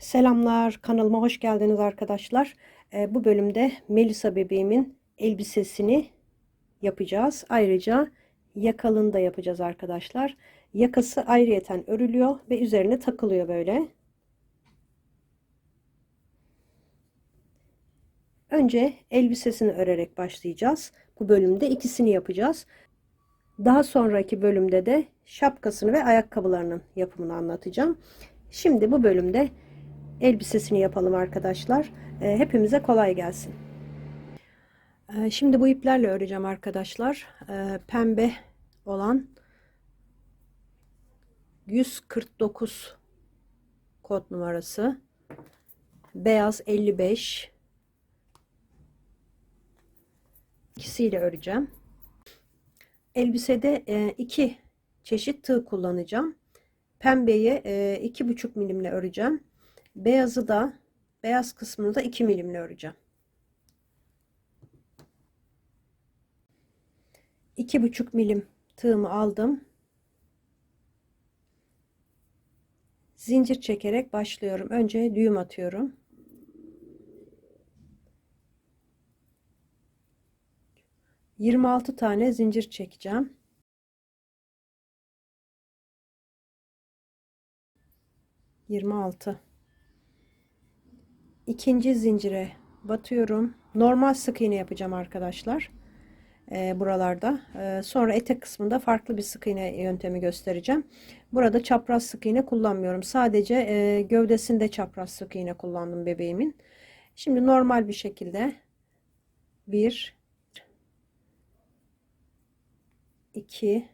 Selamlar, kanalıma hoş geldiniz arkadaşlar. Bu bölümde Melisa bebeğimin elbisesini yapacağız. Ayrıca yakalını da yapacağız arkadaşlar. Yakası ayrıyeten örülüyor ve üzerine takılıyor böyle. Önce elbisesini örerek başlayacağız. Bu bölümde ikisini yapacağız. Daha sonraki bölümde de şapkasını ve ayakkabılarının yapımını anlatacağım. Şimdi bu bölümde elbisesini yapalım arkadaşlar. Hepimize kolay gelsin. Şimdi bu iplerle öreceğim arkadaşlar. Pembe olan 149 kod numarası, beyaz 55, ikisiyle öreceğim. Elbisede iki çeşit tığ kullanacağım. Pembeyi 2,5 milimle öreceğim. Beyazı da, beyaz kısmını da 2 milimle öreceğim. 2,5 milim tığımı aldım. Zincir çekerek başlıyorum. Önce düğüm atıyorum. ...26 tane zincir çekeceğim. ...26. İkinci zincire batıyorum. Normal sık iğne yapacağım arkadaşlar. Buralarda. Sonra etek kısmında farklı bir sık iğne yöntemi göstereceğim. Burada çapraz sık iğne kullanmıyorum. Sadece gövdesinde çapraz sık iğne kullandım bebeğimin. Şimdi normal bir şekilde 1 2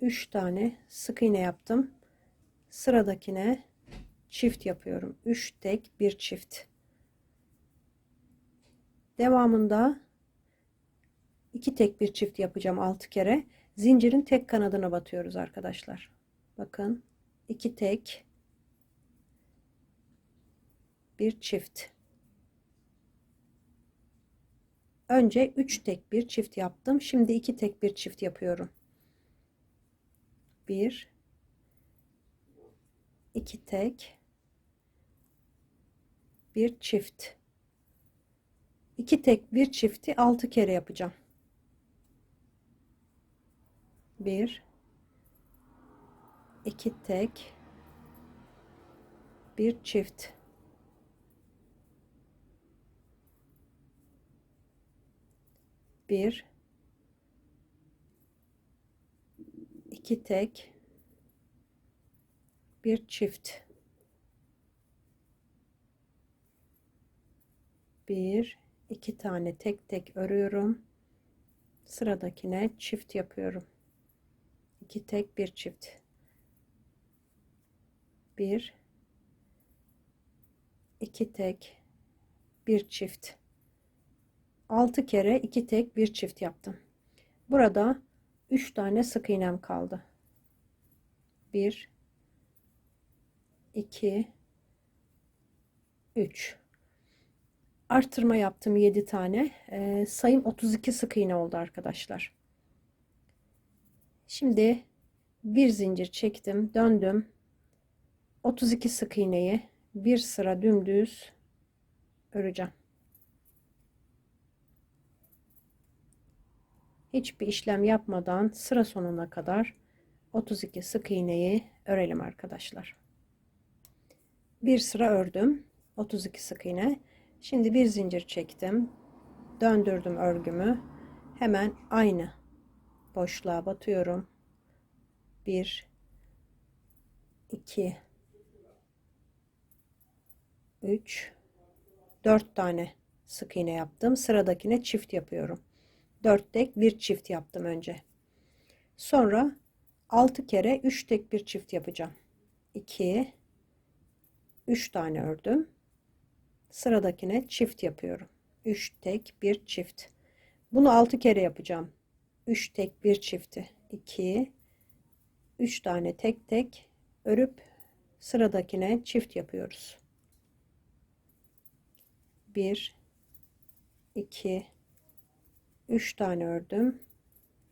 3 tane sık iğne yaptım. Sıradakine çift yapıyorum. 3 tek, 1 çift. Devamında 2 tek, 1 çift yapacağım 6 kere. Zincirin tek kanadına batıyoruz arkadaşlar. Bakın 2 tek, 1 çift. Önce 3 tek, 1 çift yaptım. Şimdi 2 tek, 1 çift yapıyorum. 1 2 tek, 1 çift. 2 tek, 1 çifti 6 kere yapacağım. 1 2 tek, 1 çift. Bir, iki tek, bir çift. Bir, iki tane tek tek örüyorum. Sıradakine çift yapıyorum. 2 tek, bir çift. 1 2 tek, bir çift. 6 kere 2 tek, bir çift yaptım. Burada 3 tane sık iğnem kaldı. 1 2 3. Artırma yaptım 7 tane. Sayım 32 sık iğne oldu arkadaşlar. Şimdi bir zincir çektim, döndüm. 32 sık iğneyi bir sıra dümdüz öreceğim. Hiçbir işlem yapmadan sıra sonuna kadar 32 sık iğneyi örelim arkadaşlar. Bir sıra ördüm. 32 sık iğne. Şimdi bir zincir çektim. Döndürdüm örgümü. Hemen aynı boşluğa batıyorum. 1 2 3 4 tane sık iğne yaptım. Sıradakine çift yapıyorum. 4 tek, bir çift yaptım önce. Sonra 6 kere 3 tek, bir çift yapacağım. 2 3 tane ördüm. Sıradakine çift yapıyorum. 3 tek, bir çift. Bunu 6 kere yapacağım. 3 tek, bir çifti. 2 3 tane tek tek örüp sıradakine çift yapıyoruz. 1 2 3 tane ördüm.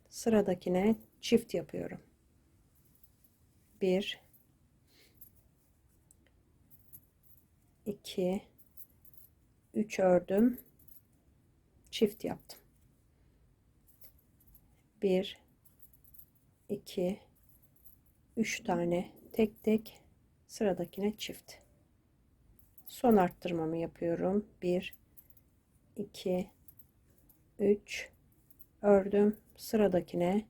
Sıradakine çift yapıyorum. 1 2 3 ördüm, çift yaptım. 1 2 3 tane tek tek, sıradakine çift. Son arttırmamı yapıyorum. 1 2 3 ördüm, sıradakine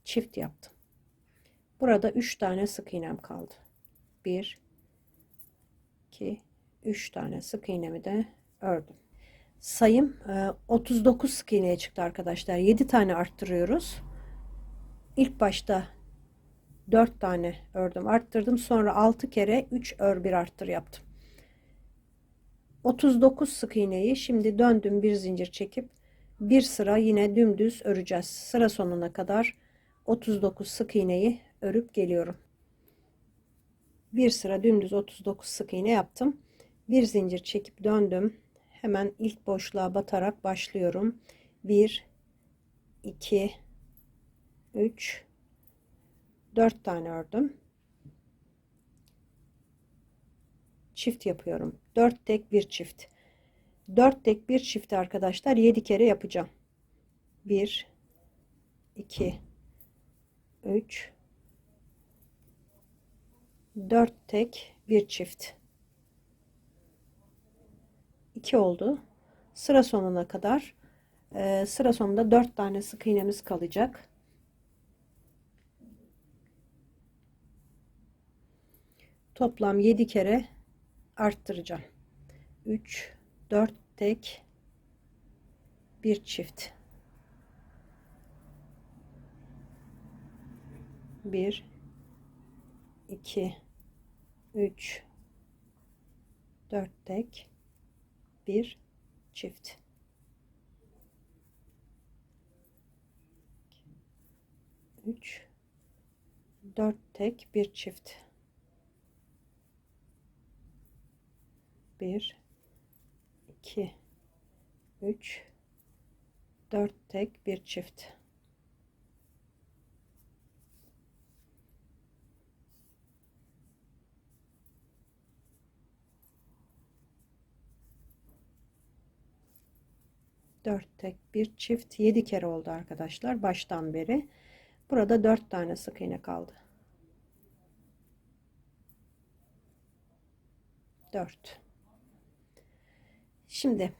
çift yaptım. Burada 3 tane sık iğnem kaldı. 1 2 3 tane sık iğnemi de ördüm. Sayım 39 sık iğneye çıktı arkadaşlar. 7 tane arttırıyoruz. İlk başta 4 tane ördüm, arttırdım. Sonra 6 kere 3 ör 1 arttır yaptım. 39 sık iğneyi şimdi döndüm, bir zincir çekip bir sıra yine dümdüz öreceğiz. Sıra sonuna kadar 39 sık iğneyi örüp geliyorum. Bir sıra dümdüz 39 sık iğne yaptım. Bir zincir çekip döndüm. Hemen ilk boşluğa batarak başlıyorum. 1 2 3 4 tane ördüm. Çift yapıyorum. 4 tek bir çift. 4 tek bir çift arkadaşlar 7 kere yapacağım. 1 2 3 4 tek bir çift. 2 oldu. Sıra sonuna kadar sıra sonunda 4 tane sık iğnemiz kalacak. Toplam 7 kere arttıracağım. 3 4 tek bir çift. 1 2 3 4 tek bir çift. 3 4 tek bir çift. 1 2 3 4 tek bir çift. 4 tek bir çift 7 kere oldu arkadaşlar baştan beri. Burada 4 tane sık iğne kaldı. 4. Şimdi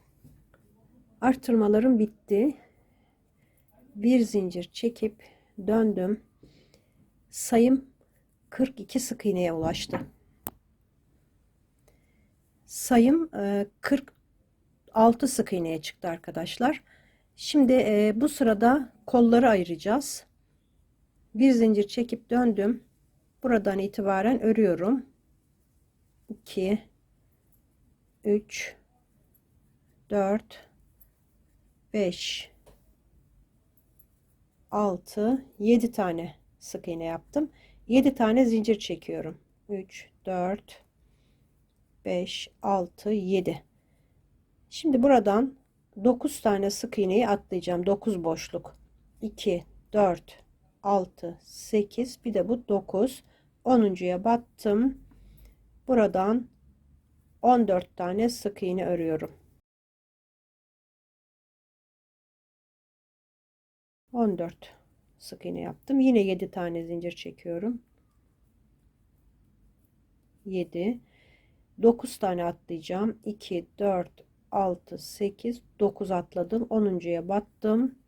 artırmalarım bitti. Bir zincir çekip döndüm. Sayım 42 sık iğneye ulaştı. Sayım 46 sık iğneye çıktı arkadaşlar. Şimdi bu sırada kolları ayıracağız. Bir zincir çekip döndüm. Buradan itibaren örüyorum. 2 3 4 5 6 7 tane sık iğne yaptım. 7 tane zincir çekiyorum. 3 4 5 6 7. Şimdi buradan 9 tane sık iğneyi atlayacağım. 9 boşluk. 2 4 6 8, bir de bu 9. 10'uncuya battım. Buradan 14 tane sık iğne örüyorum. 14 sık iğne yaptım. Yine 7 tane zincir çekiyorum. 7 9 tane atlayacağım. 2 4 6 8 9 atladım. 10'uncuya battım.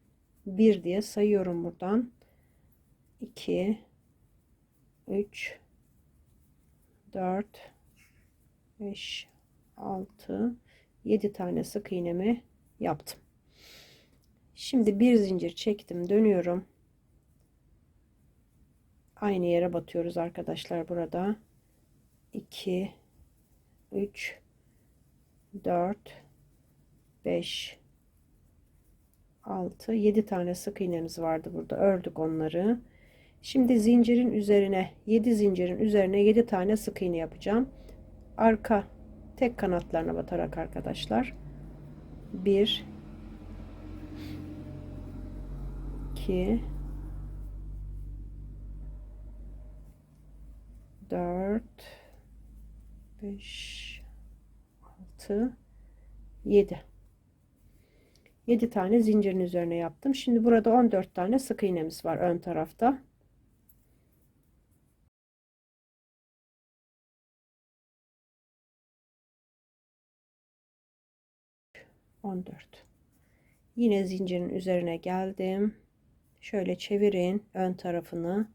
1 diye sayıyorum buradan. 2 3 4 5 6 7 tane sık iğnemi yaptım. Şimdi bir zincir çektim, dönüyorum. Aynı yere batıyoruz arkadaşlar burada. 2 3 4 5 6 7 tane sık iğnemiz vardı burada, ördük onları. Şimdi zincirin üzerine 7 zincirin üzerine 7 tane sık iğne yapacağım. Arka tek kanatlarına batarak arkadaşlar. 1 2 4 5 6, 7. 7 tane zincirin üzerine yaptım. Şimdi burada 14 tane sık iğnemiz var ön tarafta. 14. Yine zincirin üzerine geldim. Şöyle çevirin ön tarafını.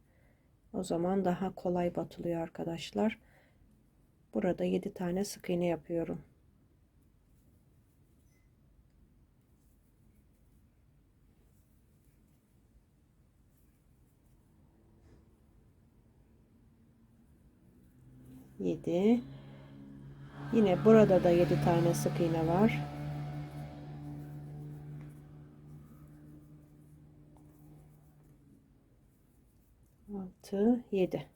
O zaman daha kolay batılıyor arkadaşlar. Burada 7 tane sık iğne yapıyorum. Yedi. Yine burada da 7 tane sık iğne var. Altı, 7.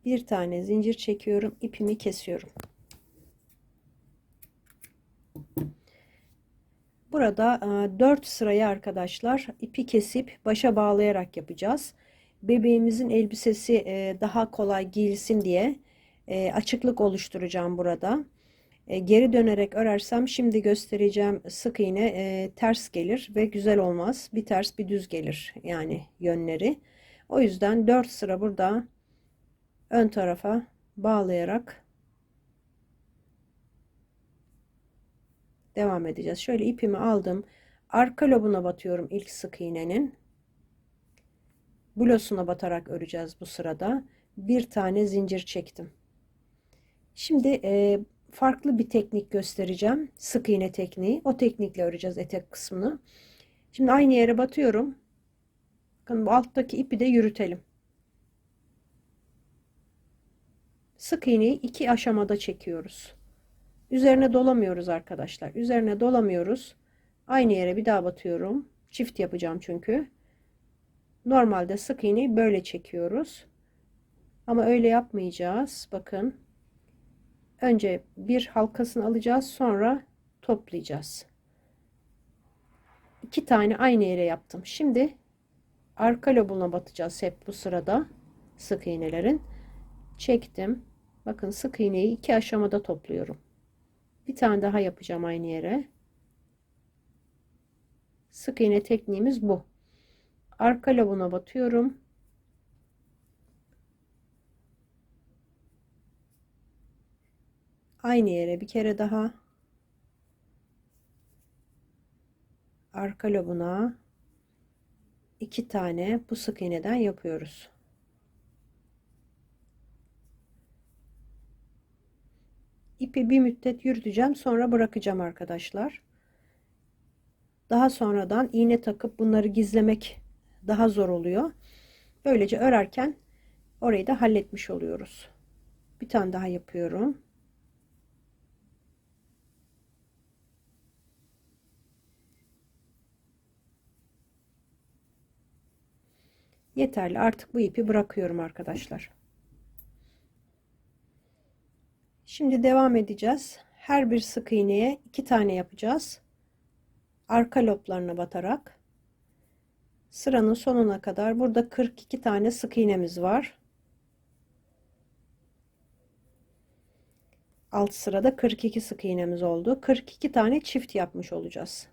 Bir tane zincir çekiyorum, ipimi kesiyorum. Burada 4 sırayı arkadaşlar ipi kesip başa bağlayarak yapacağız. Bebeğimizin elbisesi daha kolay giyilsin diye açıklık oluşturacağım burada. Geri dönerek örersem şimdi göstereceğim sık iğne ters gelir ve güzel olmaz. Bir ters bir düz gelir yani yönleri. O yüzden 4 sıra burada ön tarafa bağlayarak devam edeceğiz. Şöyle ipimi aldım. Arka lobuna batıyorum ilk sık iğnenin. Blosuna batarak öreceğiz bu sırada. Bir tane zincir çektim. Şimdi farklı bir teknik göstereceğim. Sık iğne tekniği. O teknikle öreceğiz etek kısmını. Şimdi aynı yere batıyorum. Bakın bu alttaki ipi de yürütelim. Sık iğneyi 2 aşamada çekiyoruz. Üzerine dolamıyoruz arkadaşlar. Üzerine dolamıyoruz. Aynı yere bir daha batıyorum. Çift yapacağım çünkü. Normalde sık iğneyi böyle çekiyoruz. Ama öyle yapmayacağız. Bakın. Önce bir halkasını alacağız. Sonra toplayacağız. 2 tane aynı yere yaptım. Şimdi arka lobuna batacağız hep bu sırada. Sık iğnelerin. Çektim. Bakın sık iğneyi 2 aşamada topluyorum. Bir tane daha yapacağım aynı yere. Sık iğne tekniğimiz bu. Arka lobuna batıyorum. Aynı yere bir kere daha. Arka lobuna 2 tane bu sık iğneden yapıyoruz. İpi bir müddet yürüteceğim, sonra bırakacağım arkadaşlar. Daha sonradan iğne takıp bunları gizlemek daha zor oluyor. Böylece örerken orayı da halletmiş oluyoruz. Bir tane daha yapıyorum. Yeterli. Artık bu ipi bırakıyorum arkadaşlar. Şimdi devam edeceğiz. Her bir sık iğneye 2 tane yapacağız. Arka loblarına batarak sıranın sonuna kadar. Burada 42 tane sık iğnemiz var. Alt sırada 42 sık iğnemiz oldu. 42 tane çift yapmış olacağız.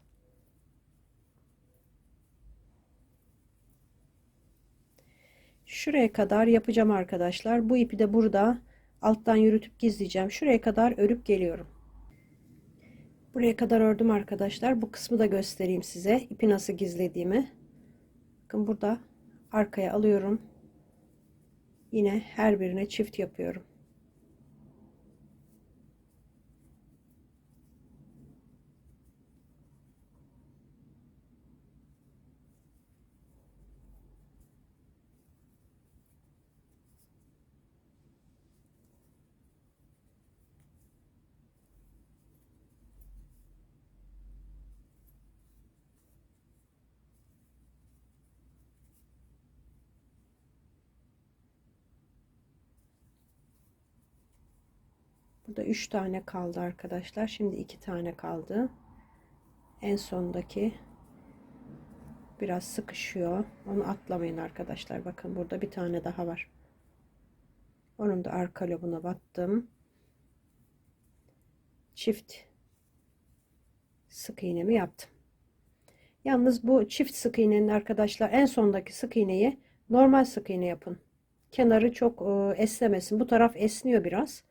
Şuraya kadar yapacağım arkadaşlar. Bu ipi de burada alttan yürütüp gizleyeceğim. Şuraya kadar örüp geliyorum. Buraya kadar ördüm arkadaşlar. Bu kısmı da göstereyim size. İpi nasıl gizlediğimi. Bakın burada arkaya alıyorum. Yine her birine çift yapıyorum. Burada 3 tane kaldı arkadaşlar. Şimdi 2 tane kaldı. En sondaki biraz sıkışıyor. Onu atlamayın arkadaşlar. Bakın burada bir tane daha var. Onun da arka lobuna battım. Çift sık iğnemi yaptım. Yalnız bu çift sık iğnenin arkadaşlar en sondaki sık iğneyi normal sık iğne yapın. Kenarı çok esnemesin. Bu taraf esniyor biraz.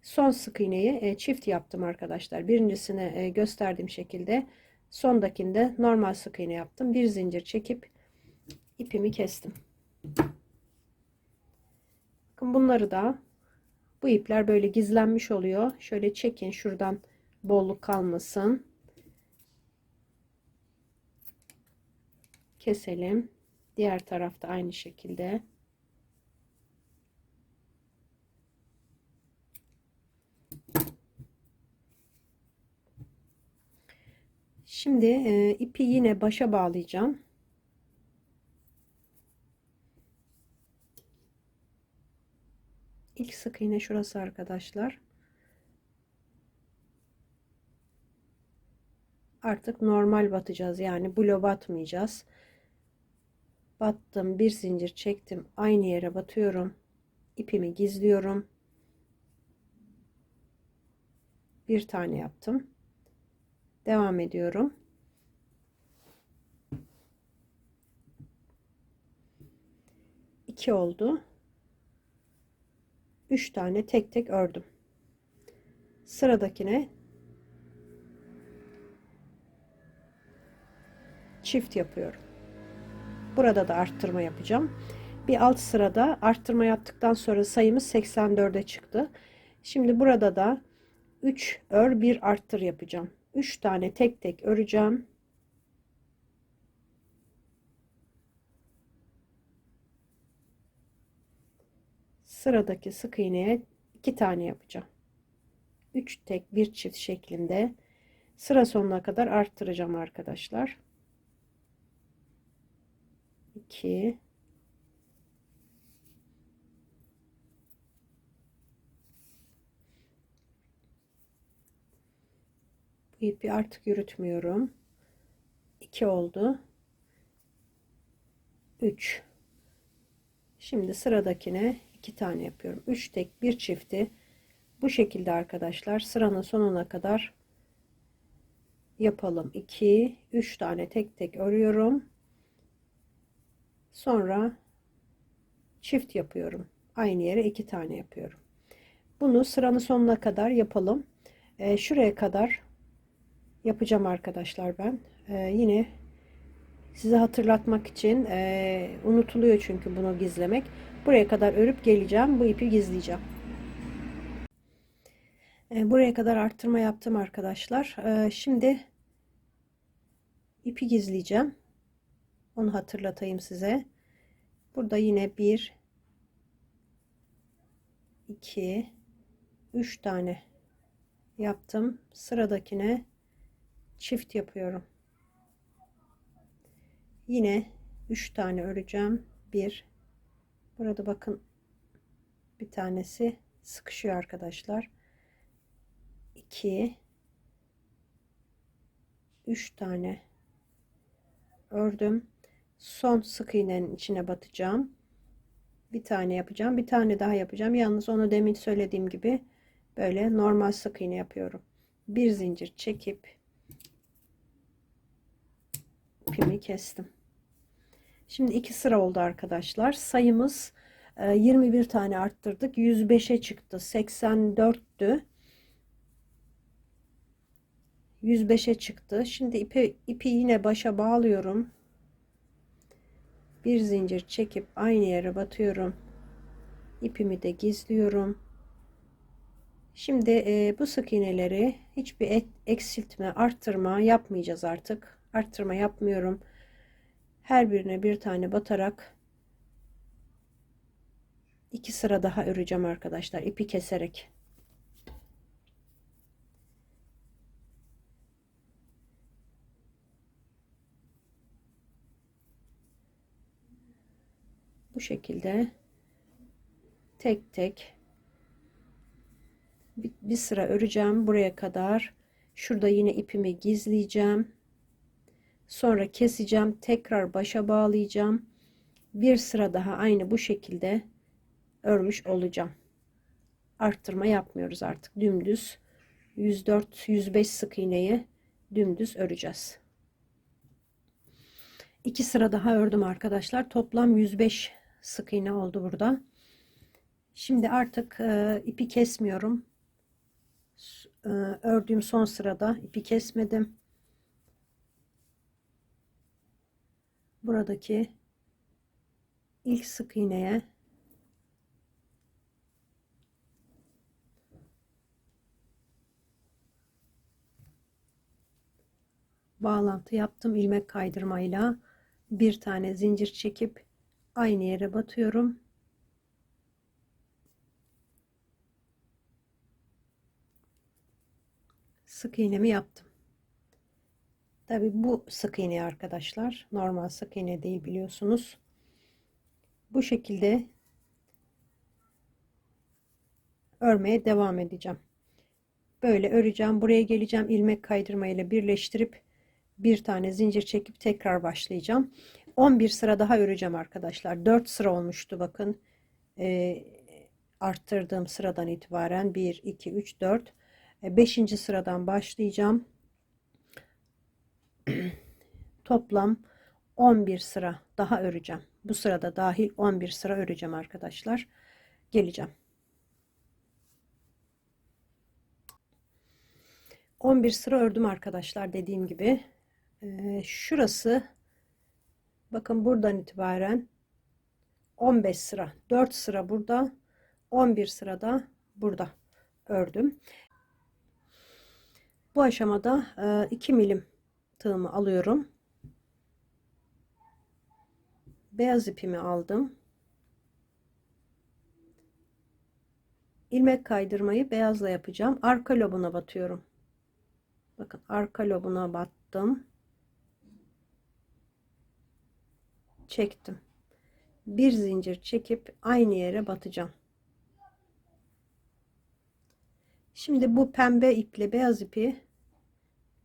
Son sık iğneyi çift yaptım arkadaşlar. Birincisine gösterdiğim şekilde sondakinde normal sık iğne yaptım. Bir zincir çekip ipimi kestim. Bakın bunları da bu ipler böyle gizlenmiş oluyor. Şöyle çekin şuradan bolluk kalmasın. Keselim. Diğer tarafta aynı şekilde. Şimdi ipi yine başa bağlayacağım. İlk sık iğne şurası arkadaşlar. Artık normal batacağız. Yani blok batmayacağız. Battım. Bir zincir çektim. Aynı yere batıyorum. İpimi gizliyorum. Bir tane yaptım. Devam ediyorum. İki oldu. 3 tane tek tek ördüm. Sıradakine çift yapıyorum. Burada da arttırma yapacağım. Bir alt sırada arttırma yaptıktan sonra sayımız 84'e çıktı. Şimdi burada da 3 ör 1 arttır yapacağım. 3 tane tek tek öreceğim. Sıradaki sık iğneye 2 tane yapacağım. 3 tek 1 çift şeklinde sıra sonuna kadar arttıracağım arkadaşlar. 2 bu ipi artık yürütmüyorum. 2 oldu. 3. Şimdi sıradakine 2 tane yapıyorum. 3 tek 1 çifti bu şekilde arkadaşlar sıranın sonuna kadar yapalım. 2 3 tane tek tek örüyorum. Sonra çift yapıyorum. Aynı yere 2 tane yapıyorum. Bunu sıranın sonuna kadar yapalım. Şuraya kadar yapacağım arkadaşlar ben. Yine size hatırlatmak için unutuluyor çünkü bunu gizlemek. Buraya kadar örüp geleceğim. Bu ipi gizleyeceğim. Buraya kadar arttırma yaptım arkadaşlar. Şimdi ipi gizleyeceğim. Onu hatırlatayım size. Burada yine 1 2 3 tane yaptım. Sıradakine çift yapıyorum. Yine 3 tane öreceğim. 1 burada bakın bir tanesi sıkışıyor arkadaşlar. 2 3 tane ördüm. Son sık iğnenin içine batacağım. Bir tane yapacağım. Bir tane daha yapacağım. Yalnız onu demin söylediğim gibi böyle normal sık iğne yapıyorum. Bir zincir çekip ipimi kestim. Şimdi 2 sıra oldu arkadaşlar. Sayımız 21 tane arttırdık. 105'e çıktı. 84'tü. 105'e çıktı. Şimdi ipi yine başa bağlıyorum. Bir zincir çekip aynı yere batıyorum. İpimi de gizliyorum. Şimdi bu sık iğneleri hiçbir eksiltme, arttırma yapmayacağız artık. Arttırma yapmıyorum. Her birine bir tane batarak 2 sıra daha öreceğim arkadaşlar. İpi keserek. Bu şekilde tek tek bir sıra öreceğim buraya kadar. Şurada yine ipimi gizleyeceğim. Sonra keseceğim. Tekrar başa bağlayacağım. Bir sıra daha aynı bu şekilde örmüş olacağım. Arttırma yapmıyoruz artık. Dümdüz 104-105 sık iğneyi dümdüz öreceğiz. 2 sıra daha ördüm arkadaşlar. Toplam 105 sık iğne oldu burada. Şimdi artık ipi kesmiyorum. Ördüğüm son sırada ipi kesmedim. Buradaki ilk sık iğneye bağlantı yaptım. İlmek kaydırmayla bir tane zincir çekip aynı yere batıyorum. Sık iğnemi yaptım. Tabi bu sık iğne arkadaşlar. Normal sık iğne değil, biliyorsunuz. Bu şekilde örmeye devam edeceğim. Böyle öreceğim. Buraya geleceğim. İlmek kaydırma ile birleştirip bir tane zincir çekip tekrar başlayacağım. 11 sıra daha öreceğim arkadaşlar. 4 sıra olmuştu bakın. Arttırdığım sıradan itibaren 1 2 3 4 5. sıradan başlayacağım. Toplam 11 sıra daha öreceğim. Bu sırada dahil 11 sıra öreceğim arkadaşlar. Geleceğim. 11 sıra ördüm arkadaşlar, dediğim gibi. Şurası bakın, buradan itibaren 15 sıra, 4 sıra burada, 11 sırada burada ördüm. Bu aşamada 2 milim tığımı alıyorum. Beyaz ipimi aldım. İlmek kaydırmayı beyazla yapacağım. Arka lobuna batıyorum. Bakın, arka lobuna battım. Çektim. Bir zincir çekip aynı yere batacağım. Şimdi bu pembe iple beyaz ipi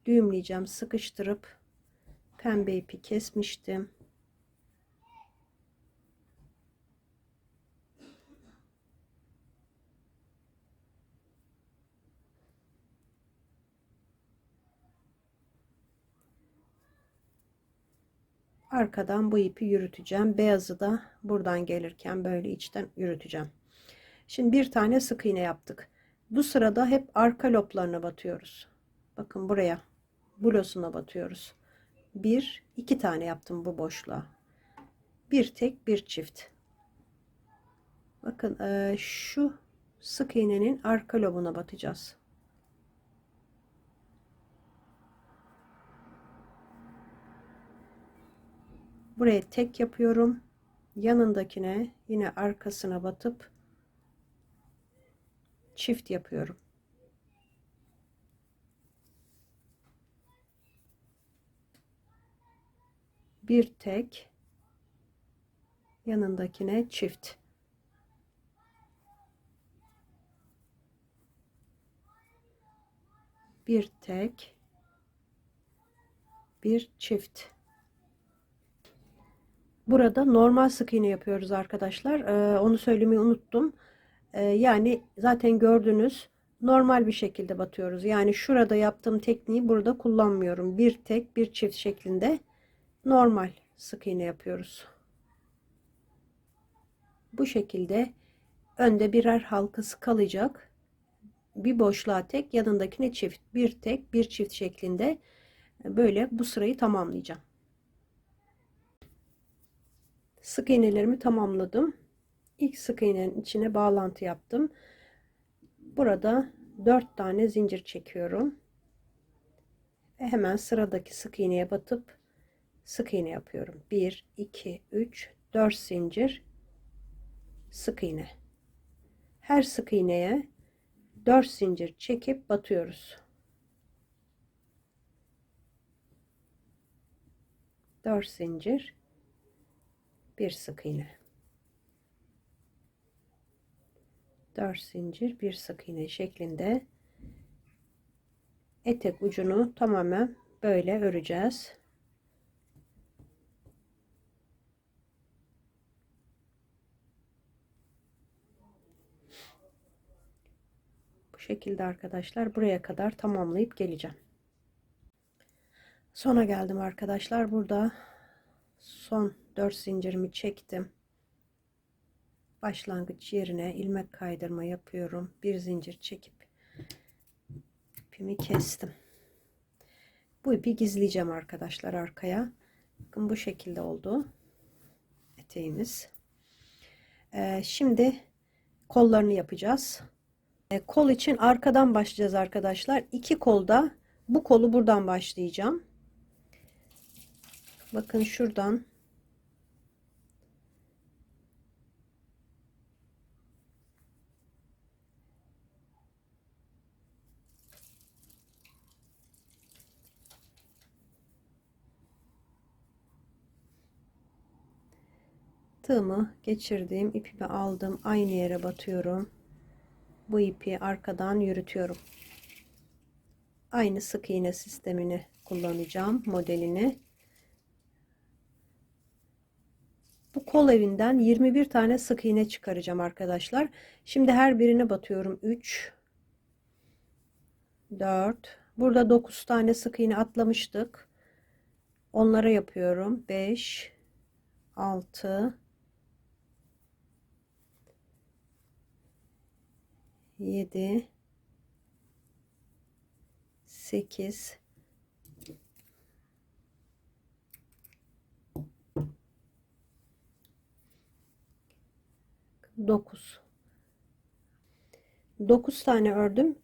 düğümleyeceğim. Sıkıştırıp pembe ipi kesmiştim. Arkadan bu ipi yürüteceğim. Beyazı da buradan gelirken böyle içten yürüteceğim. Şimdi bir tane sık iğne yaptık. Bu sırada hep arka loblarına batıyoruz. Bakın buraya, blosuna batıyoruz. Bir, iki tane yaptım bu boşluğa. Bir tek, bir çift. Bakın şu sık iğnenin arka lobuna batacağız. Buraya tek yapıyorum. Yanındakine yine arkasına batıp çift yapıyorum. Bir tek, yanındakine çift. Bir tek, bir çift. Burada normal sık iğne yapıyoruz arkadaşlar. Onu söylemeyi unuttum. Yani zaten gördünüz, normal bir şekilde batıyoruz. Yani şurada yaptığım tekniği burada kullanmıyorum. Bir tek, bir çift şeklinde normal sık iğne yapıyoruz. Bu şekilde önde birer halkası kalacak. Bir boşluğa tek, yanındakine çift. Bir tek, bir çift şeklinde böyle bu sırayı tamamlayacağım. Sık iğnelerimi tamamladım. İlk sık iğnenin içine bağlantı yaptım. Burada 4 tane zincir çekiyorum. Ve hemen sıradaki sık iğneye batıp sık iğne yapıyorum. 1 2 3 4 zincir sık iğne. Her sık iğneye 4 zincir çekip batıyoruz. 4 zincir, bir sık iğne. 4 zincir, bir sık iğne şeklinde etek ucunu tamamen böyle öreceğiz. şekilde arkadaşlar buraya kadar tamamlayıp geleceğim. Sona geldim arkadaşlar. Burada son 4 zincirimi çektim. Başlangıç yerine ilmek kaydırma yapıyorum. Bir zincir çekip ipimi kestim. Bu ipi gizleyeceğim arkadaşlar arkaya. Bakın bu şekilde oldu eteğimiz. Şimdi kollarını yapacağız. Kol için arkadan başlayacağız arkadaşlar. İki kolda bu kolu buradan başlayacağım. Bakın şuradan tığımı geçirdim, ipimi aldım, aynı yere batıyorum. Bu ipi arkadan yürütüyorum. Aynı sık iğne sistemini kullanacağım, modelini. Bu kol evinden 21 tane sık iğne çıkaracağım arkadaşlar. Şimdi her birine batıyorum. 3 4, burada 9 tane sık iğne atlamıştık. Onlara yapıyorum. 5 6 7 8 9 tane ördüm.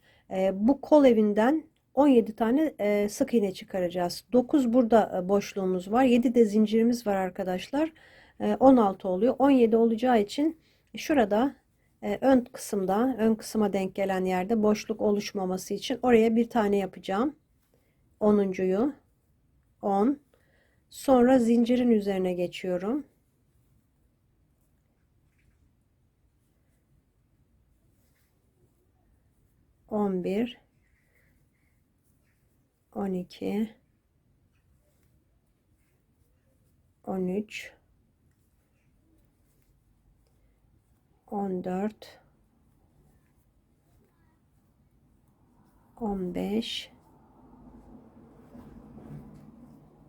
Bu kol evinden 17 tane sık iğne çıkaracağız. 9 burada boşluğumuz var. 7 de zincirimiz var arkadaşlar. 16 oluyor. 17 olacağı için şurada ön kısımda, ön kısma denk gelen yerde boşluk oluşmaması için oraya bir tane yapacağım. 10'uncuyu 10. Sonra zincirin üzerine geçiyorum. 11 12 13 14 15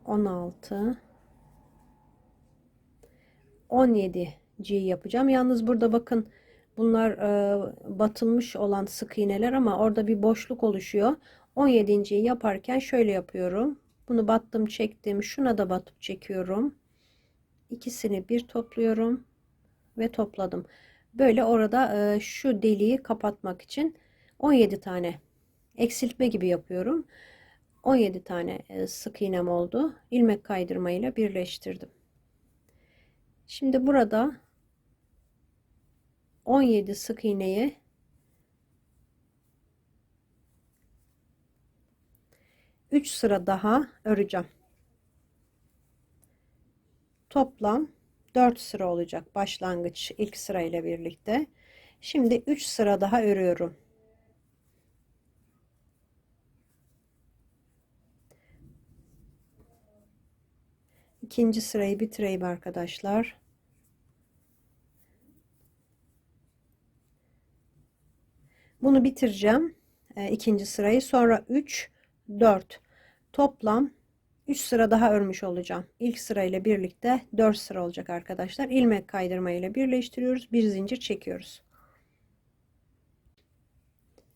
16 17 yapacağım. Yalnız burada bakın bunlar batılmış olan sık iğneler ama orada bir boşluk oluşuyor. 17.yi yaparken şöyle yapıyorum. Bunu battım, çektim. Şuna da batıp çekiyorum. İkisini bir topluyorum ve topladım. Böyle orada şu deliği kapatmak için 17 tane eksiltme gibi yapıyorum. 17 tane sık iğnem oldu. İlmek kaydırma ile birleştirdim. Şimdi burada 17 sık iğneyi üç sıra daha öreceğim. Toplam 4 sıra olacak başlangıç ilk sıra ile birlikte. Şimdi 3 sıra daha örüyorum. İkinci sırayı bitireyim arkadaşlar. Bunu bitireceğim. İkinci sırayı sonra 3 4 toplam 3 sıra daha örmüş olacağım. İlk sıra ile birlikte 4 sıra olacak arkadaşlar. İlmek kaydırma ile birleştiriyoruz. Bir zincir çekiyoruz.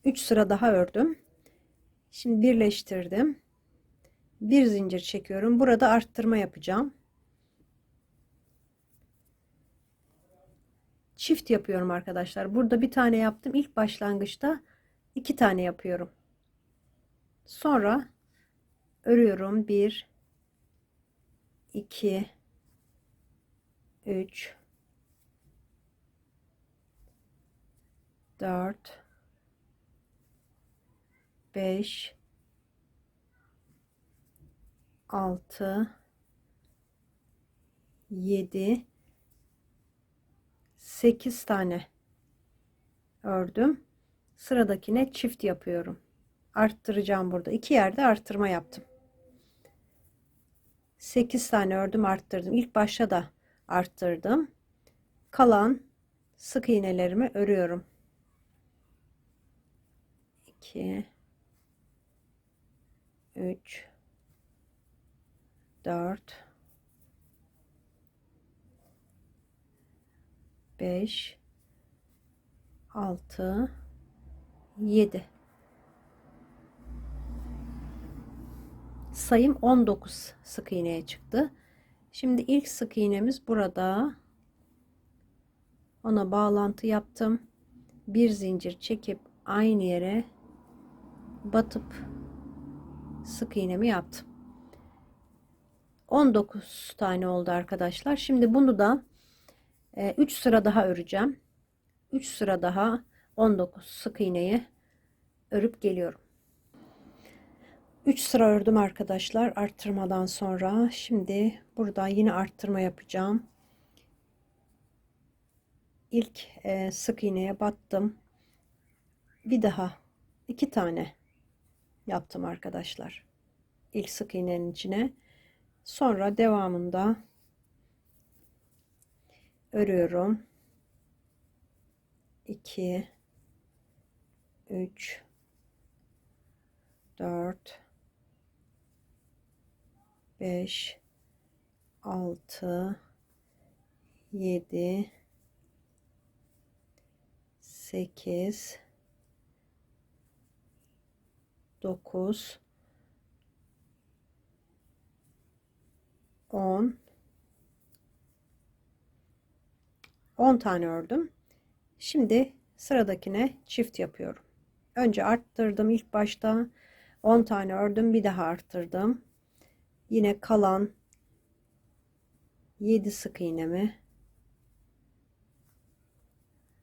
3 sıra daha ördüm. Şimdi birleştirdim. Bir zincir çekiyorum. Burada arttırma yapacağım. Çift yapıyorum arkadaşlar. Burada bir tane yaptım. İlk başlangıçta 2 tane yapıyorum. Sonra örüyorum. 1 2 3 4 5 6 7 8 tane ördüm. Sıradakine çift yapıyorum. Arttıracağım burada. 2 yerde arttırma yaptım. 8 tane ördüm, arttırdım. İlk başta da arttırdım. Kalan sık iğnelerimi örüyorum. 2 3 4 5 6 7. Sayım 19 sık iğneye çıktı. Şimdi ilk sık iğnemiz burada. Ona bağlantı yaptım. Bir zincir çekip aynı yere batıp sık iğnemi yaptım. 19 tane oldu arkadaşlar. Şimdi bunu da 3 sıra daha öreceğim. 3 sıra daha 19 sık iğneyi örüp geliyorum. 3 sıra ördüm arkadaşlar arttırmadan sonra. Şimdi burada yine arttırma yapacağım. İlk sık iğneye battım. Bir daha 2 tane yaptım arkadaşlar. İlk sık iğnenin içine. Sonra devamında örüyorum. 2 3 4 5 6 7 8 9 10 tane ördüm. Şimdi sıradakine çift yapıyorum. Önce arttırdım ilk başta 10 tane ördüm, bir daha arttırdım. Yine kalan 7 sık iğnemi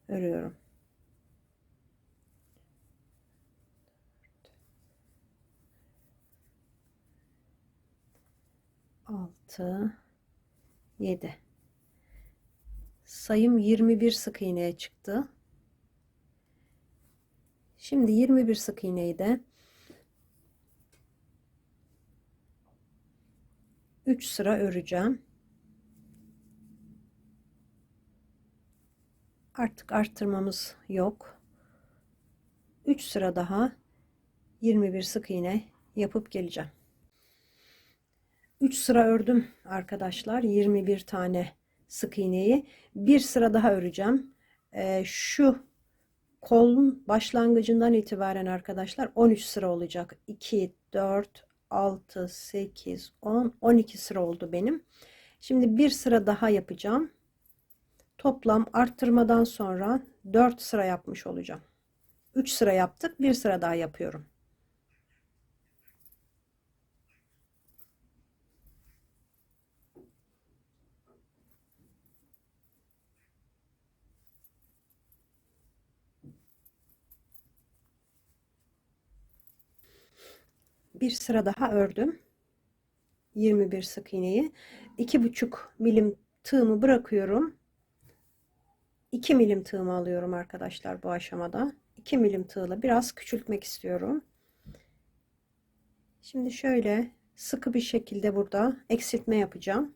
örüyorum. 6 7. Sayım 21 sık iğneye çıktı. Şimdi 21 sık iğneyi de 3 sıra öreceğim. Artık arttırmamız yok. 3 sıra daha 21 sık iğne yapıp geleceğim. 3 sıra ördüm arkadaşlar. 21 tane sık iğneyi. Bir sıra daha öreceğim. Şu kolun başlangıcından itibaren arkadaşlar 13 sıra olacak. 2, 4, 6, 8, 10, 12 sıra oldu benim. Şimdi bir sıra daha yapacağım. Toplam arttırmadan sonra 4 sıra yapmış olacağım. 3 sıra yaptık. Bir sıra daha yapıyorum. Bir sıra daha ördüm. 21 sık iğneyi. 2,5 milim tığımı bırakıyorum. 2 milim tığımı alıyorum arkadaşlar bu aşamada. 2 milim tığla biraz küçültmek istiyorum. Şimdi şöyle sıkı bir şekilde burada eksiltme yapacağım.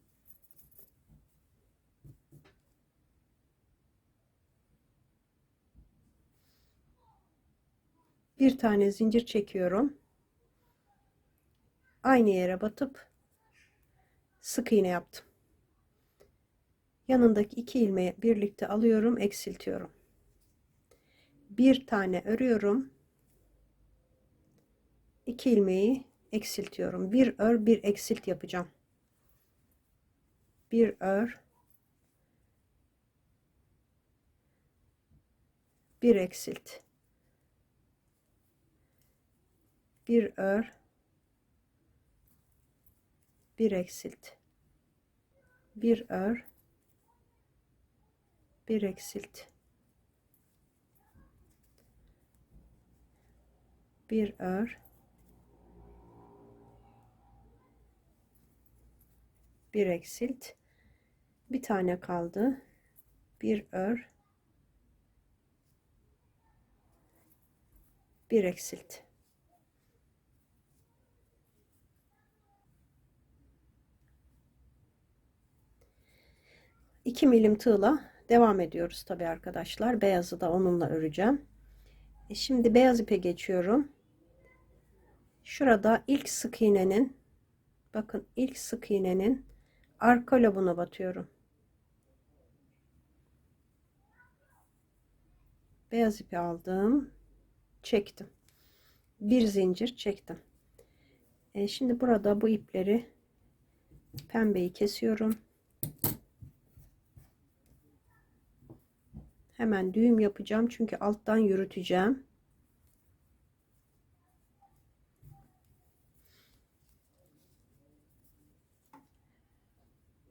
Bir tane zincir çekiyorum. Aynı yere batıp sık iğne yaptım. Yanındaki 2 ilmeği birlikte alıyorum, eksiltiyorum. Bir tane örüyorum. 2 ilmeği eksiltiyorum. Bir ör, bir eksilt yapacağım. Bir ör, bir eksilt. Bir ör, bir eksilt. Bir ör, bir eksilt. Bir ör, bir eksilt. Bir tane kaldı. Bir ör, bir eksilt. İki milim tığla devam ediyoruz tabi arkadaşlar. Beyazı da onunla öreceğim. Şimdi beyaz ipe geçiyorum. Şurada ilk sık iğnenin, bakın ilk sık iğnenin arka lobuna batıyorum. Beyaz ipi aldım, çektim. Bir zincir çektim. Şimdi burada bu ipleri, pembeyi kesiyorum. Hemen düğüm yapacağım çünkü alttan yürüteceğim.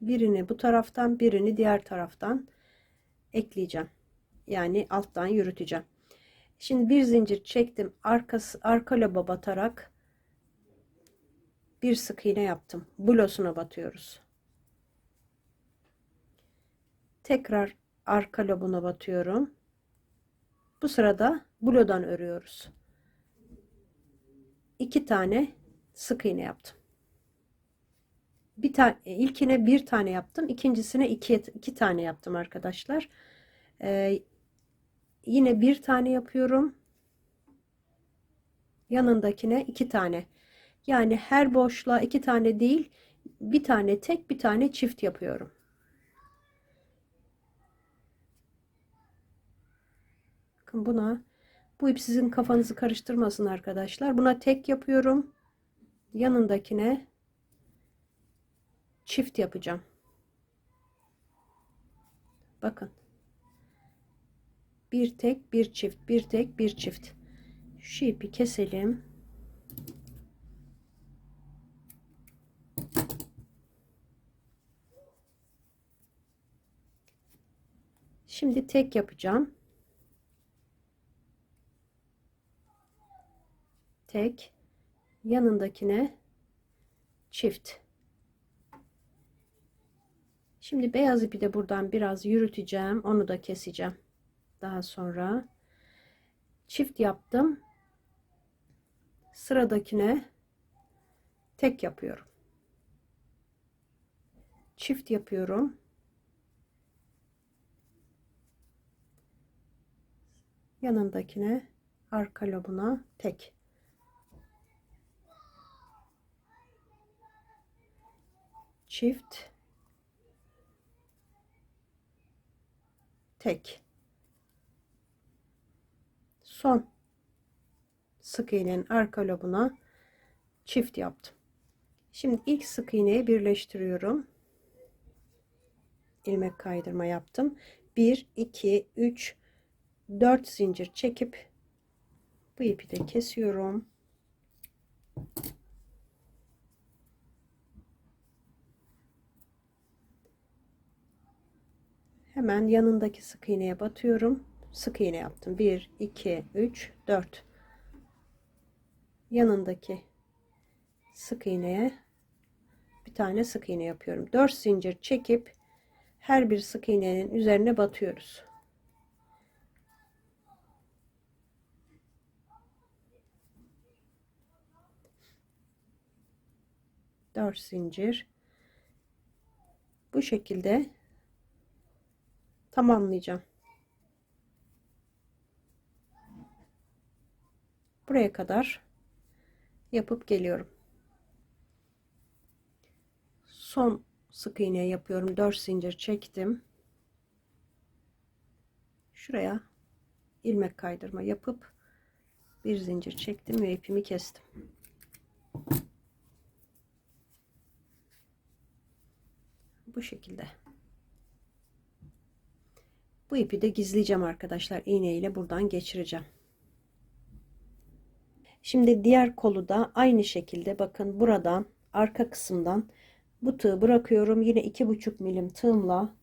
Birini bu taraftan, birini diğer taraftan ekleyeceğim. Yani alttan yürüteceğim. Şimdi bir zincir çektim. Arka loba batarak bir sık iğne yaptım. Blosuna batıyoruz. Tekrar arka lobuna batıyorum. Bu sırada blodan örüyoruz. 2 tane sık iğne yaptım. İlkine bir tane yaptım. İkincisine iki tane yaptım arkadaşlar. Yine bir tane yapıyorum. Yanındakine 2 tane. Yani her boşluğa 2 tane değil, bir tane tek, bir tane çift yapıyorum. Bakın bu ip sizin kafanızı karıştırmasın arkadaşlar. Buna tek yapıyorum. Yanındakine çift yapacağım. Bakın. Bir tek, bir çift, bir tek, bir çift. Şu ipi keselim. Şimdi tek yapacağım. Tek, yanındakine çift. Şimdi beyaz ipi de buradan biraz yürüteceğim. Onu da keseceğim. Daha sonra çift yaptım. Sıradakine tek yapıyorum. Çift yapıyorum. Yanındakine, arka lobuna tek. Çift. Tek. Son sık iğnenin arka lobuna çift yaptım. Şimdi ilk sık iğneyi birleştiriyorum. İlmek kaydırma yaptım. 1 2 3 4 zincir çekip bu ipi de kesiyorum. Hemen yanındaki sık iğneye batıyorum. Sık iğne yaptım. 1 2 3 4. Yanındaki sık iğneye bir tane sık iğne yapıyorum. 4 zincir çekip her bir sık iğnenin üzerine batıyoruz. Dört zincir. Bu şekilde tamamlayacağım. Buraya kadar yapıp geliyorum. Son sık iğne yapıyorum. 4 zincir çektim. Şuraya ilmek kaydırma yapıp bir zincir çektim ve ipimi kestim. Bu şekilde. Bu ipi de gizleyeceğim arkadaşlar. İğne ile buradan geçireceğim. Şimdi diğer kolu da aynı şekilde bakın buradan arka kısımdan bu tığı bırakıyorum. Yine 2,5 milim tığımla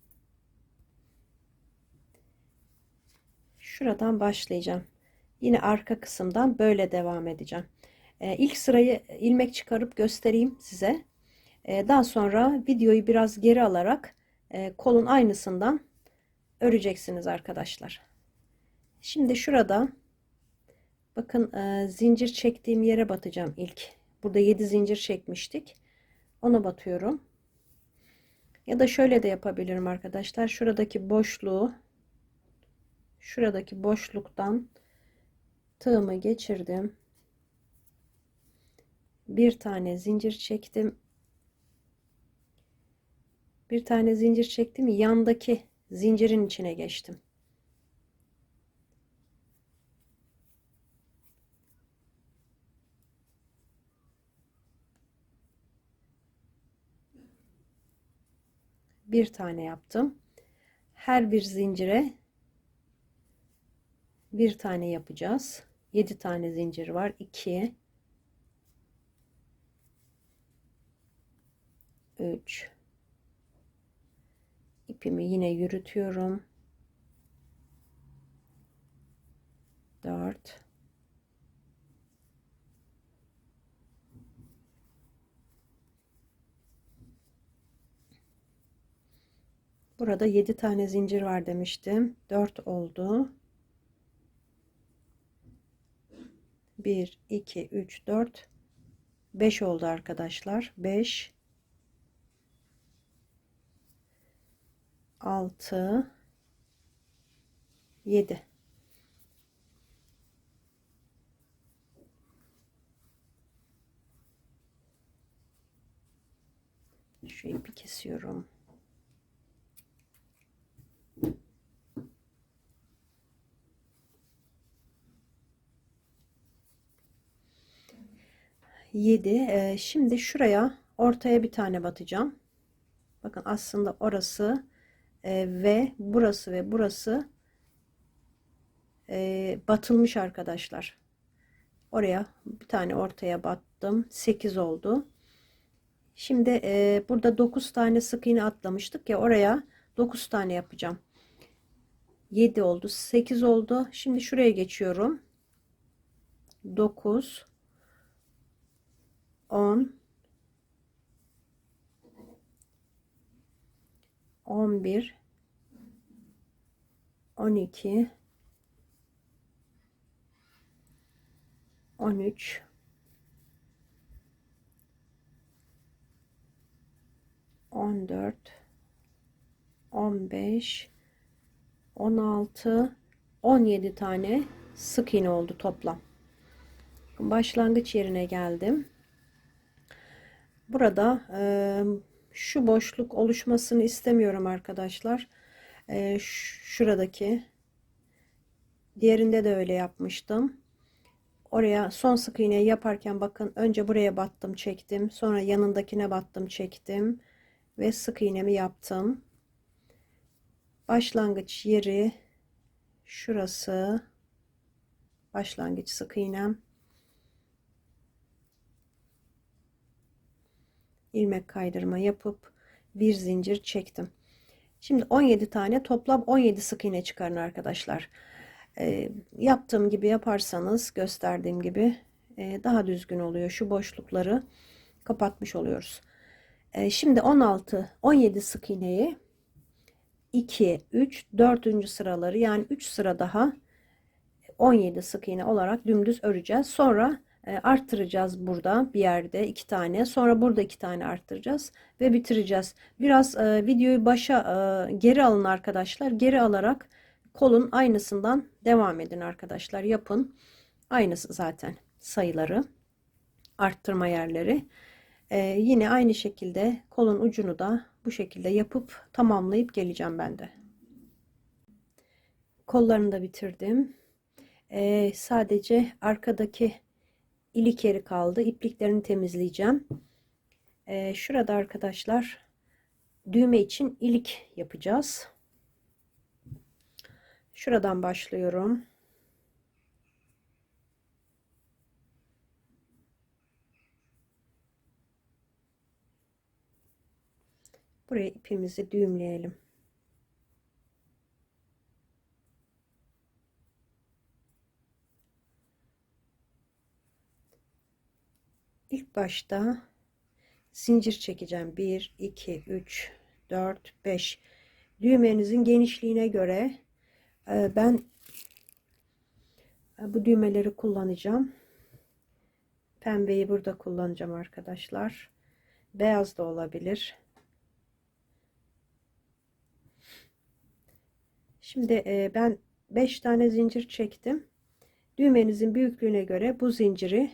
şuradan başlayacağım. Yine arka kısımdan böyle devam edeceğim. İlk sırayı ilmek çıkarıp göstereyim size. Daha sonra videoyu biraz geri alarak kolun aynısından öreceksiniz arkadaşlar. Şimdi şurada bakın zincir çektiğim yere batacağım ilk. Burada 7 zincir çekmiştik. Ona batıyorum. Ya da şöyle de yapabilirim arkadaşlar. Şuradaki boşluktan Tığımı geçirdim. Bir tane zincir çektim. Bir tane zincir çektim. Yandaki zincirin içine geçtim. Bir tane yaptım. Her bir zincire bir tane yapacağız. 7 tane zincir var. 2 3 ipimi yine yürütüyorum. 4 Burada 7 tane zincir var demiştim. 4 oldu. 1 2 3 4 5 oldu arkadaşlar. 5 6 7. Şu ipi kesiyorum. Yedi. Şimdi şuraya ortaya bir tane batacağım. Bakın aslında orası ve burası batılmış arkadaşlar. Oraya bir tane ortaya battım. 8 oldu. Şimdi burada 9 tane sık iğne atlamıştık ya, oraya 9 tane yapacağım. 7 oldu, 8 oldu. Şimdi şuraya geçiyorum. 9 10 11 12 13 14 15 16 17 tane sık iğne oldu toplam. Başlangıç yerine geldim. Burada şu boşluk oluşmasını istemiyorum arkadaşlar. Şuradaki diğerinde de öyle yapmıştım. Oraya son sık iğneyi yaparken bakın, önce buraya battım çektim, sonra yanındakine battım çektim ve sık iğnemi yaptım. Başlangıç yeri şurası, başlangıç sık iğnem, ilmek kaydırma yapıp bir zincir çektim. Şimdi 17 tane, toplam 17 sık iğne çıkarın arkadaşlar. Yaptığım gibi yaparsanız, gösterdiğim gibi daha düzgün oluyor. Şu boşlukları kapatmış oluyoruz. Şimdi 17 sık iğneyi 2 3 4. sıraları, yani 3 sıra daha 17 sık iğne olarak dümdüz öreceğiz. Sonra arttıracağız, burada bir yerde 2 tane, sonra burada 2 tane arttıracağız ve bitireceğiz. Biraz videoyu başa geri alın arkadaşlar. Geri alarak kolun aynısından devam edin arkadaşlar. Yapın. Aynısı zaten sayıları, arttırma yerleri. Yine aynı şekilde kolun ucunu da bu şekilde yapıp tamamlayıp geleceğim ben de. Kollarını da bitirdim. Sadece arkadaki ilik yeri kaldı. İpliklerini temizleyeceğim. Şurada arkadaşlar düğme için ilik yapacağız. Şuradan başlıyorum. Buraya ipimizi düğümleyelim. İlk başta zincir çekeceğim. 1 2 3 4 5. Düğmenizin genişliğine göre ben bu düğmeleri kullanacağım. Pembeyi burada kullanacağım arkadaşlar. Beyaz da olabilir. Şimdi ben 5 tane zincir çektim. Düğmenizin büyüklüğüne göre bu zinciri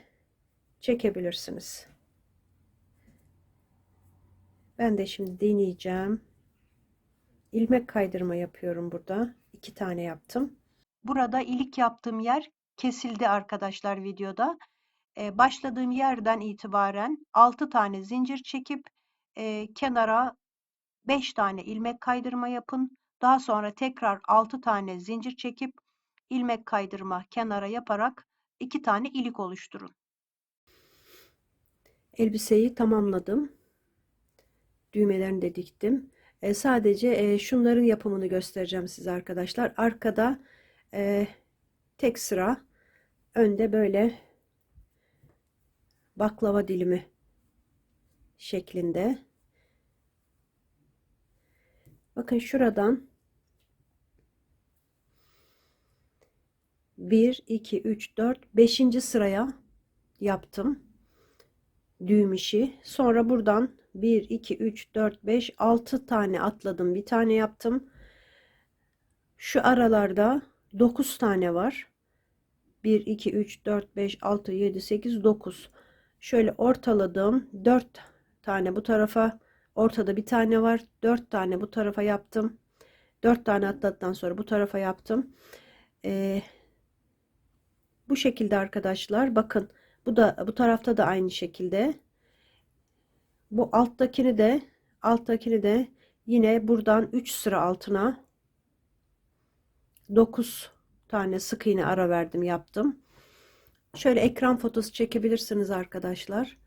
çekebilirsiniz. Ben de şimdi deneyeceğim. İlmek kaydırma yapıyorum burada. 2 tane yaptım. Burada ilik yaptığım yer kesildi arkadaşlar videoda. Başladığım yerden itibaren 6 tane zincir çekip kenara 5 tane ilmek kaydırma yapın. Daha sonra tekrar 6 tane zincir çekip ilmek kaydırma kenara yaparak 2 tane ilik oluşturun. Elbiseyi tamamladım. Düğmelerini de diktim. Sadece şunların yapımını göstereceğim size arkadaşlar. Arkada tek sıra, önde böyle baklava dilimi şeklinde. Bakın şuradan 1, 2, 3, 4, 5. sıraya yaptım düğüm işi. Sonra buradan 1, 2, 3, 4, 5, 6 tane atladım. Bir tane yaptım. Şu aralarda 9 tane var. 1, 2, 3, 4, 5, 6, 7, 8, 9. Şöyle ortaladım. 4 tane bu tarafa. Ortada bir tane var. 4 tane bu tarafa yaptım. 4 tane atladıktan sonra bu tarafa yaptım. Bu şekilde arkadaşlar. Bakın bu da bu tarafta da aynı şekilde. Bu alttakini de yine buradan 3 sıra altına 9 tane sık iğne ara verdim, yaptım. Şöyle ekran fotosu çekebilirsiniz arkadaşlar.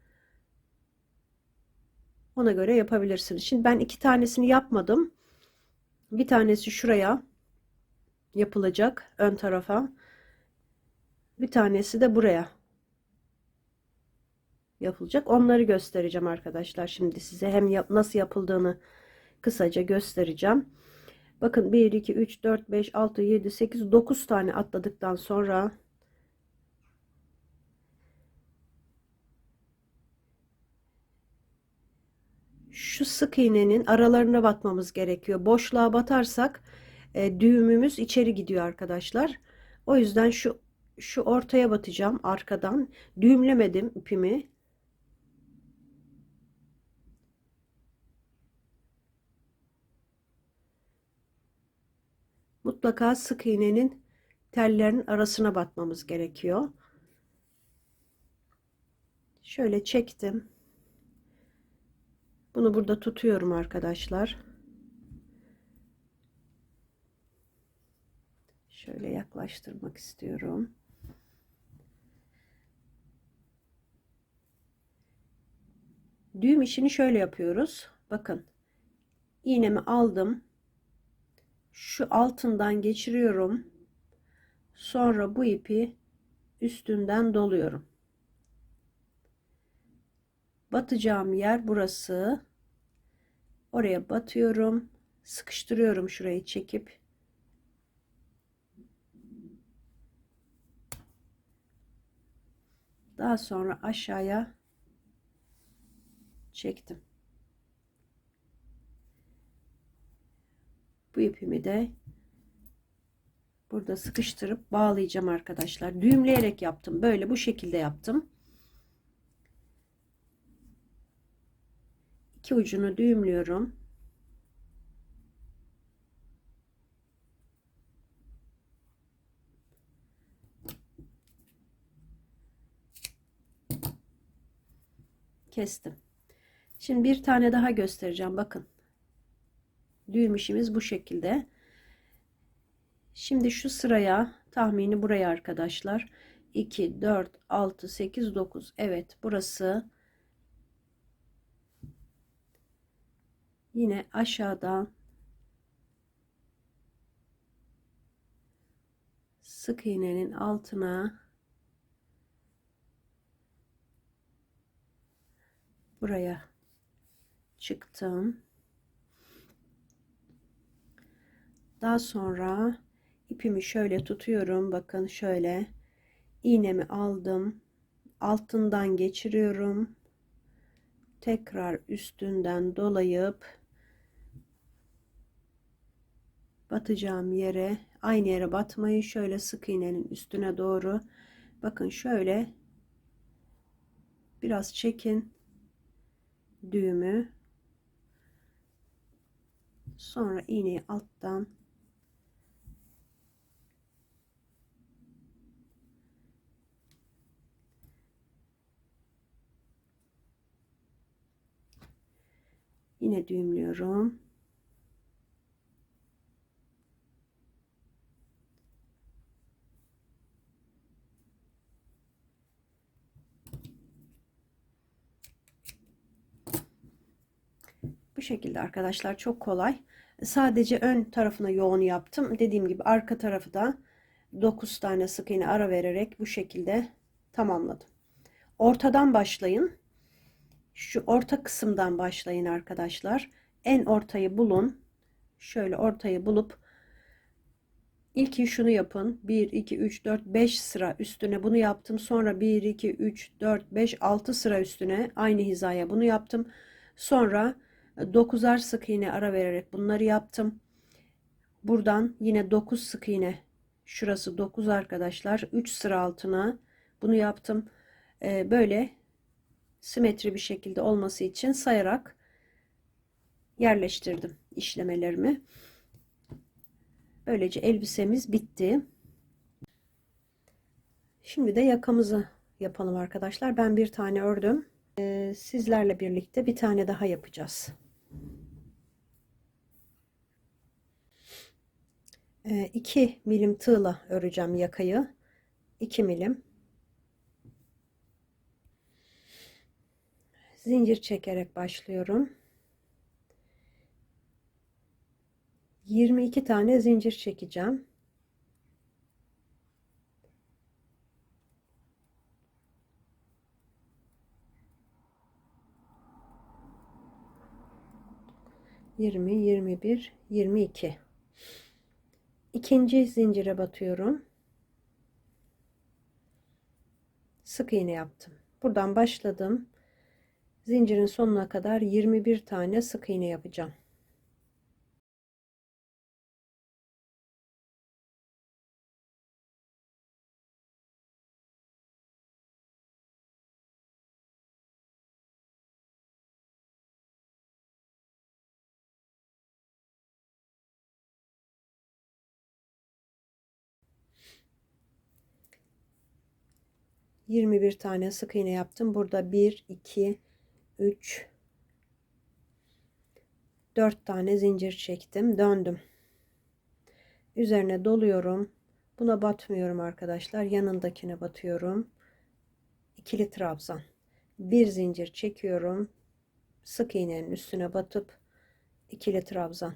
Ona göre yapabilirsiniz. Şimdi ben 2 tanesini yapmadım. Bir tanesi şuraya yapılacak, ön tarafa. Bir tanesi de buraya yapılacak. Onları göstereceğim arkadaşlar. Şimdi size hem nasıl yapıldığını kısaca göstereceğim. Bakın 1, 2, 3, 4, 5, 6, 7, 8, 9 tane atladıktan sonra şu sık iğnenin aralarına batmamız gerekiyor. Boşluğa batarsak düğümümüz içeri gidiyor arkadaşlar. O yüzden şu ortaya batacağım arkadan. Düğümlemedim ipimi. Mutlaka sık iğnenin tellerin arasına batmamız gerekiyor. Şöyle çektim. Bunu burada tutuyorum arkadaşlar. Şöyle yaklaştırmak istiyorum. Düğüm işini şöyle yapıyoruz. Bakın. İğnemi aldım. Şu altından geçiriyorum. Sonra bu ipi üstünden doluyorum. Batacağım yer burası. Oraya batıyorum. Sıkıştırıyorum şurayı çekip. Daha sonra aşağıya çektim. Bu ipimi de burada sıkıştırıp bağlayacağım arkadaşlar. Düğümleyerek yaptım. Böyle bu şekilde yaptım. İki ucunu düğümlüyorum. Kestim. Şimdi bir tane daha göstereceğim. Bakın. Düğüm işimiz bu şekilde. Şimdi şu sıraya, tahmini buraya arkadaşlar. 2, 4, 6, 8, 9. Evet, burası. Yine aşağıdan sık iğnenin altına buraya çıktım. Daha sonra ipimi şöyle tutuyorum. Bakın şöyle iğnemi aldım. Altından geçiriyorum. Tekrar üstünden dolayıp batacağım yere Aynı yere batmayı şöyle sık iğnenin üstüne doğru, bakın şöyle biraz çekin düğümü, sonra iğneyi alttan yine düğümlüyorum. Bu şekilde arkadaşlar, çok kolay. Sadece ön tarafına yoğun yaptım. Dediğim gibi arka tarafı da 9 tane sık iğne ara vererek bu şekilde tamamladım. Ortadan başlayın. Şu orta kısımdan başlayın arkadaşlar. En ortayı bulun. Şöyle ortayı bulup ilk şunu yapın. 1 2 3 4 5 sıra üstüne bunu yaptım. Sonra 1 2 3 4 5 6 sıra üstüne aynı hizaya bunu yaptım. Sonra 9'ar sık iğne ara vererek bunları yaptım. Buradan yine 9 sık iğne, şurası 9 arkadaşlar, 3 sıra altına bunu yaptım. Böyle simetri bir şekilde olması için sayarak yerleştirdim işlemelerimi. Böylece elbisemiz bitti. Şimdi de yakamızı yapalım arkadaşlar. Ben bir tane ördüm. Sizlerle birlikte bir tane daha yapacağız. 2 milim tığla öreceğim yakayı. 2 milim. Zincir çekerek başlıyorum. 22 tane zincir çekeceğim. Yirmi, 21, 22. İkinci zincire batıyorum. Sık iğne yaptım. Buradan başladım. Zincirin sonuna kadar 21 tane sık iğne yapacağım. Yirmi bir tane sık iğne yaptım. Burada 1 2 3 4 tane zincir çektim. Döndüm. Üzerine doluyorum. Buna batmıyorum arkadaşlar. Yanındakine batıyorum. İkili trabzan. Bir zincir çekiyorum. Sık iğnenin üstüne batıp ikili trabzan.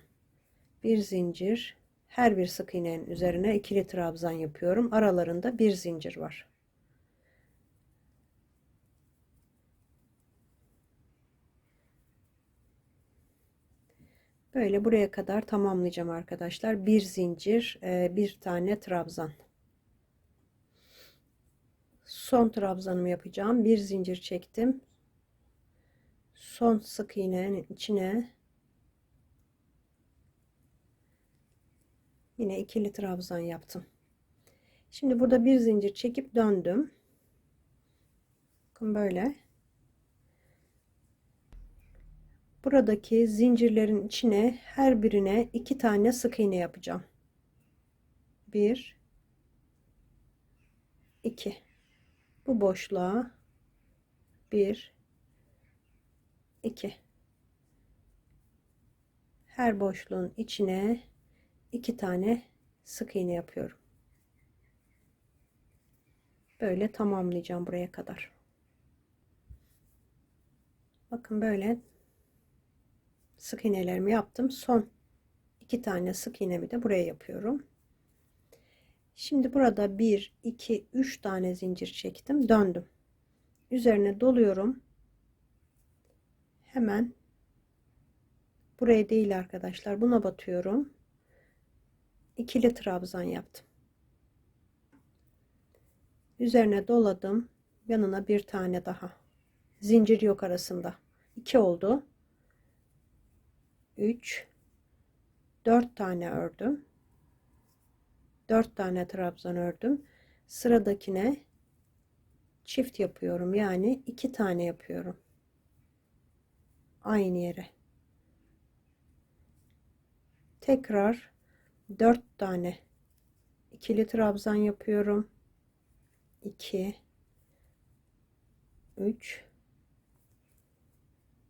Bir zincir. Her bir sık iğnenin üzerine ikili trabzan yapıyorum. Aralarında bir zincir var. Böyle buraya kadar tamamlayacağım arkadaşlar. Bir zincir, bir tane trabzan. Son trabzanımı yapacağım. Bir zincir çektim. Son sık iğnenin içine yine ikili trabzan yaptım. Şimdi burada bir zincir çekip döndüm. Bakın böyle. Buradaki zincirlerin içine her birine 2 tane sık iğne yapacağım. 1 2. Bu boşluğa 1 2. Her boşluğun içine 2 tane sık iğne yapıyorum. Böyle tamamlayacağım buraya kadar. Bakın böyle sık iğnelerimi yaptım. Son 2 tane sık iğnemi de buraya yapıyorum. Şimdi burada 1 2 3 tane zincir çektim, döndüm. Üzerine doluyorum. Hemen buraya değil arkadaşlar, buna batıyorum. İkili trabzan yaptım. Üzerine doladım. Yanına bir tane daha. Zincir yok arasında. 2 oldu. 3 4 tane ördüm. 4 tane trabzan ördüm. Sıradakine çift yapıyorum. Yani 2 tane yapıyorum. Aynı yere. Tekrar 4 tane ikili trabzan yapıyorum. 2 3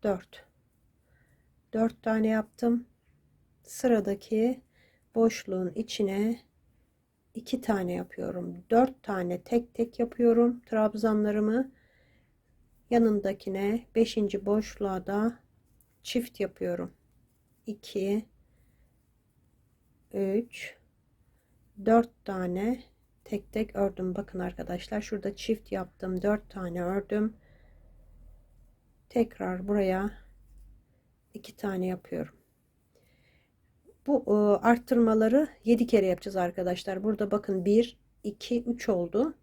4 tane yaptım. Sıradaki boşluğun içine 2 tane yapıyorum. 4 tane tek tek yapıyorum trabzanlarımı. Yanındakine 5. boşluğa da çift yapıyorum. 2 3 4 tane tek tek ördüm. Bakın arkadaşlar, şurada çift yaptım. 4 tane ördüm. Tekrar buraya 2 tane yapıyorum. Bu arttırmaları 7 kere yapacağız arkadaşlar. Burada bakın 1 2 3 oldu.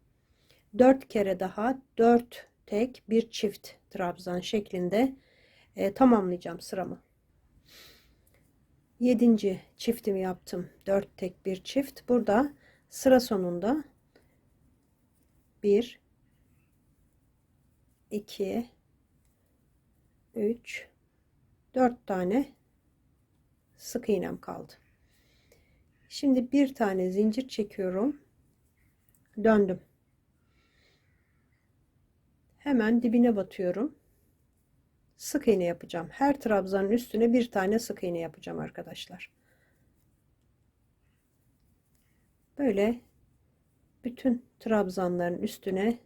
4 kere daha 4 tek bir çift trabzan şeklinde tamamlayacağım sıramı. 7. çiftimi yaptım. 4 tek bir çift. Burada sıra sonunda 1 2 3 4 tane sık iğnem kaldı. Şimdi bir tane zincir çekiyorum. Döndüm. Hemen dibine batıyorum. Sık iğne yapacağım. Her trabzanın üstüne bir tane sık iğne yapacağım arkadaşlar. Böyle bütün trabzanların üstüne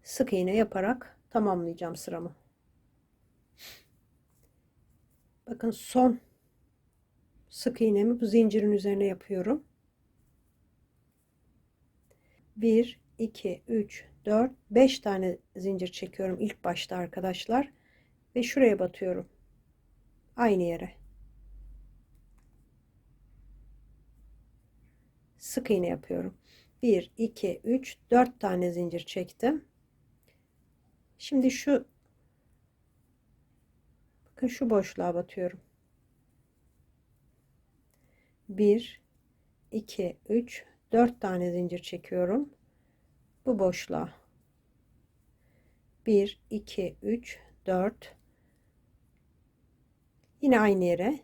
sık iğne yaparak tamamlayacağım sıramı. Bakın son sık iğnemi bu zincirin üzerine yapıyorum. 1 2 3 4 5 tane zincir çekiyorum ilk başta arkadaşlar ve şuraya batıyorum. Aynı yere. Sık iğne yapıyorum. 1 2 3 4 tane zincir çektim. Şimdi bakın şu boşluğa batıyorum. 1 2 3 4 tane zincir çekiyorum. Bu boşluğa 1 2 3 4 yine aynı yere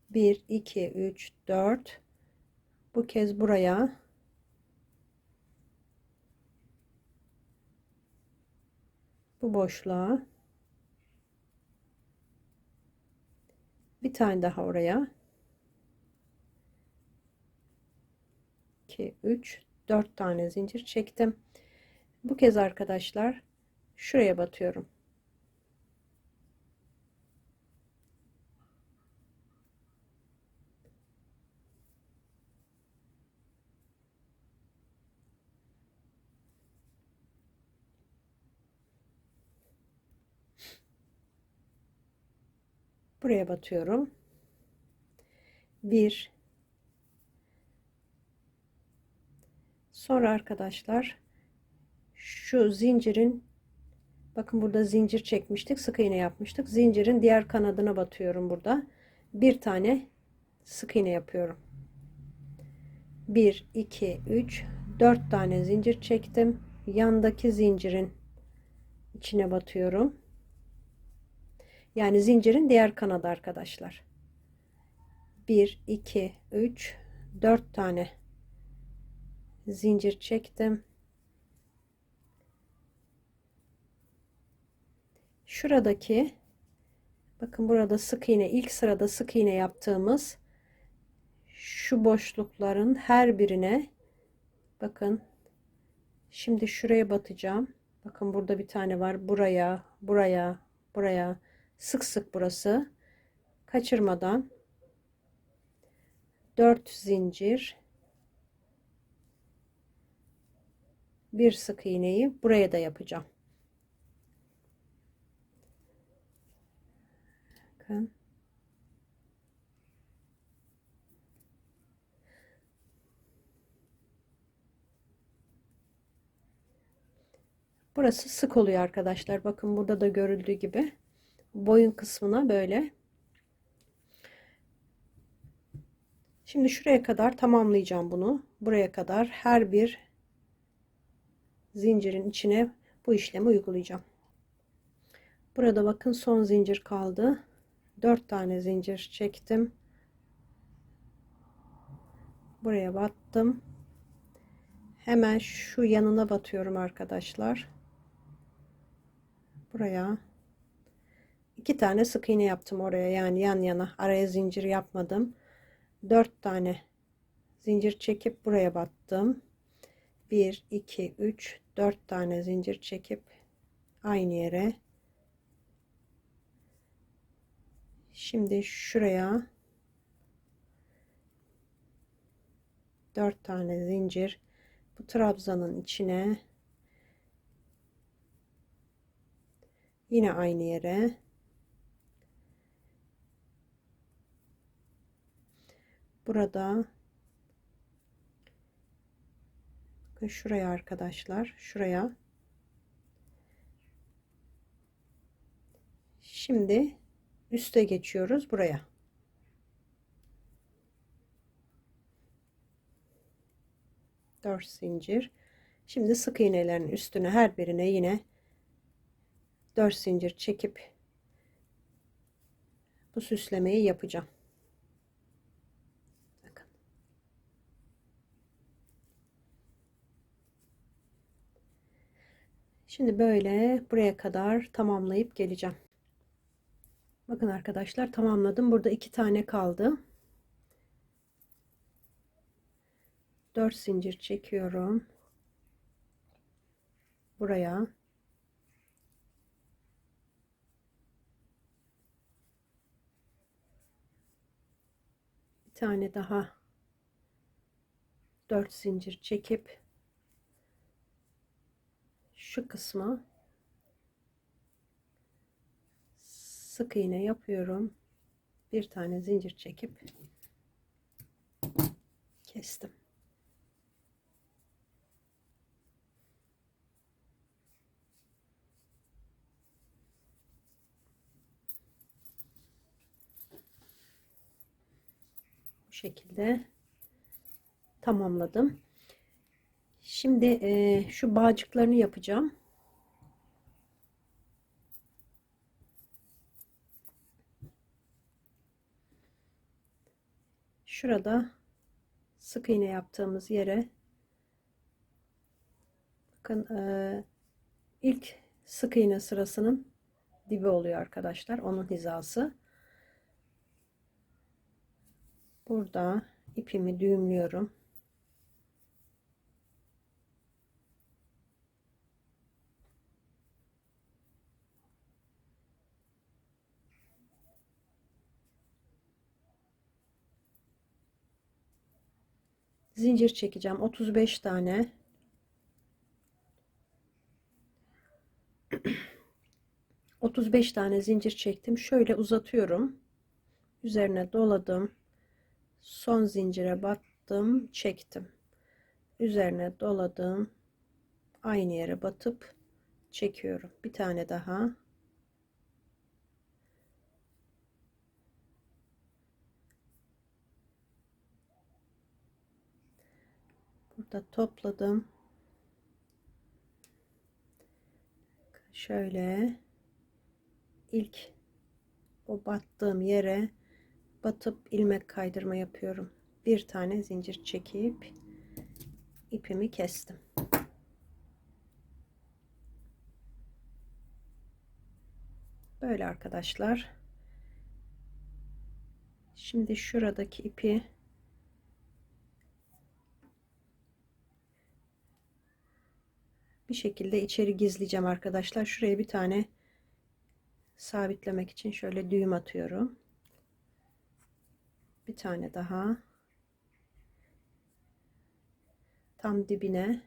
1 2 3 4 bu kez buraya bu boşluğa bir tane daha oraya 2 3 4 tane zincir çektim. Bu kez arkadaşlar şuraya batıyorum. Buraya batıyorum. 1 sonra arkadaşlar şu zincirin bakın burada zincir çekmiştik, sık iğne yapmıştık. Zincirin diğer kanadına batıyorum burada. Bir tane sık iğne yapıyorum. 1 2 3 4 tane zincir çektim. Yandaki zincirin içine batıyorum. Yani zincirin diğer kanadı arkadaşlar. 1 2 3 4 tane zincir çektim. Şuradaki bakın burada sık iğne, ilk sırada sık iğne yaptığımız şu boşlukların her birine bakın, şimdi şuraya batacağım. Bakın burada bir tane var. Buraya, buraya, buraya sık sık burası kaçırmadan 4 zincir, bir sık iğneyi buraya da yapacağım. Bakın. Burası sık oluyor arkadaşlar. Bakın burada da görüldüğü gibi boyun kısmına böyle Şimdi şuraya kadar tamamlayacağım bunu. Buraya kadar her bir zincirin içine bu işlemi uygulayacağım. Burada bakın son zincir kaldı. 4 tane zincir çektim. Buraya battım. Hemen şu yanına batıyorum arkadaşlar. Buraya 2 tane sık iğne yaptım oraya, yani yan yana, araya zincir yapmadım. 4 tane zincir çekip buraya battım. 1 2 3 4 tane zincir çekip aynı yere. Şimdi şuraya 4 tane zincir, bu trabzanın içine, yine aynı yere. Burada şuraya arkadaşlar, şuraya. Şimdi üste geçiyoruz buraya. Dört zincir. Şimdi sık iğnelerin üstüne her birine yine 4 zincir çekip bu süslemeyi yapacağım. Bakın. Şimdi böyle buraya kadar tamamlayıp geleceğim. Bakın arkadaşlar, tamamladım. Burada 2 tane kaldı. 4 zincir çekiyorum. Buraya. Bir tane daha 4 zincir çekip şu kısmı sık iğne yapıyorum. Bir tane zincir çekip kestim. Bu şekilde tamamladım. Şimdi şu bağcıklarını yapacağım. Şurada sık iğne yaptığımız yere bakın, ilk sık iğne sırasının dibi oluyor arkadaşlar, onun hizası. Burada ipimi düğümlüyorum. Zincir çekeceğim 35 tane. 35 tane zincir çektim. Şöyle uzatıyorum. Üzerine doladım. Son zincire battım, çektim. Üzerine doladım. Aynı yere batıp çekiyorum. Bir tane daha. Burada topladım. Şöyle ilk o battığım yere batıp ilmek kaydırma yapıyorum. Bir tane zincir çekip ipimi kestim. Böyle arkadaşlar. Şimdi şuradaki ipi bir şekilde içeri gizleyeceğim arkadaşlar. Şuraya bir tane sabitlemek için şöyle düğüm atıyorum. Bir tane daha. Tam dibine.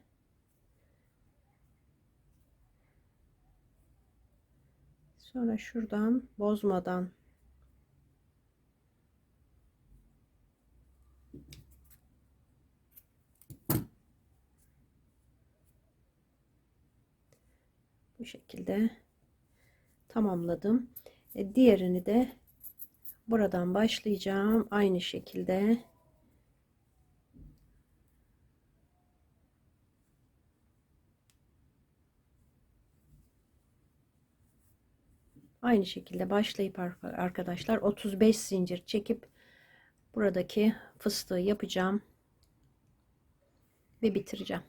Sonra şuradan bozmadan bu şekilde tamamladım. Diğerini de buradan başlayacağım. Aynı şekilde Aynı şekilde başlayıp arkadaşlar 35 zincir çekip buradaki fıstığı yapacağım ve bitireceğim.